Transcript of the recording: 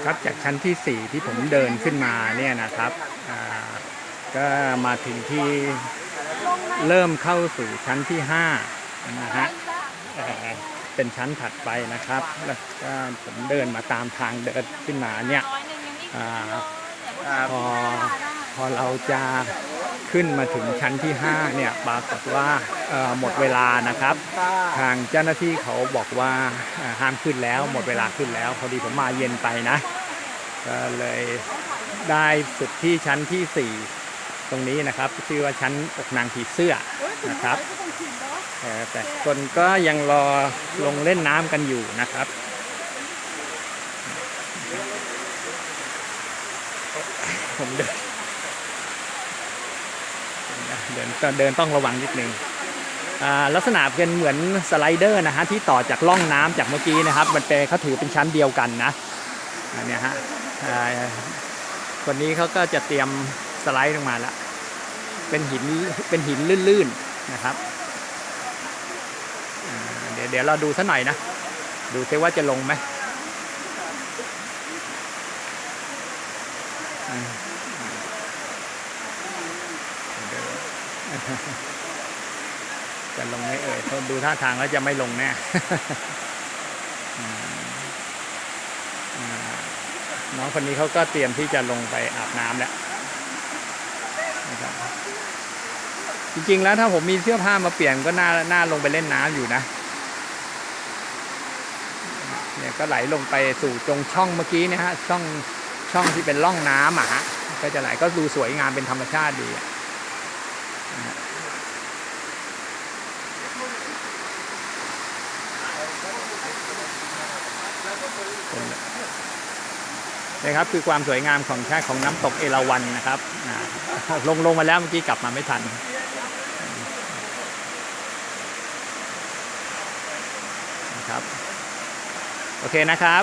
ครับจากชั้นที่4ที่ผมเดินขึ้นมาเนี่ยนะครับก็มาถึงที่เริ่มเข้าสู่ชั้นที่5นะฮะเป็นชั้นถัดไปนะครับแล้วก็ผมเดินมาตามทางเดินขึ้นมาเนี่ยพอเราจะขึ้นมาถึงชั้นที่5เนี่ยปรากฏว่าหมดเวลานะครับทางเจ้าหน้าที่เขาบอกว่าห้ามขึ้นแล้วหมดเวลาขึ้นแล้วพอดีผมมาเย็นไปนะก็เลยได้สุดที่ชั้นที่4ตรงนี้นะครับชื่อว่าชั้นอกนางผีเสื้อนะครับแต่คนก็ยังรอลงเล่นน้ำกันอยู่นะครับผมเดินต้องระวังนิดนึงลักษณะเป็นเหมือนสไลเดอร์นะฮะที่ต่อจากร่องน้ำจากเมื่อกี้นะครับมันเป็นเขาถือเป็นชั้นเดียวกันนะเนี่ยฮะคนนี้เขาก็จะเตรียมสไลด์ลงมาแล้วเป็นหินลื่นๆนะครับเดี๋ยวเราดูสักหน่อยนะดูซิว่าจะลงไหมจะลงไหมเอ่ยดูท่าทางแล้วจะไม่ลงแน่น้องคนนี้เขาก็เตรียมที่จะลงไปอาบน้ำแล้วนะครับจริงๆแล้วถ้าผมมีเสื้อผ้ามาเปลี่ยนก็น่าลงไปเล่นน้ำอยู่นะเนี่ยก็ไหลลงไปสู่ตรงช่องเมื่อกี้นะฮะช่องที่เป็นร่องน้ำอ่ะฮะก็จะไหลก็ดูสวยงามเป็นธรรมชาติดีนะครับคือความสวยงามของน้ำตกเอราวัณนะครับลงมาแล้วเมื่อกี้กลับมาไม่ทันนะครับโอเคนะครับ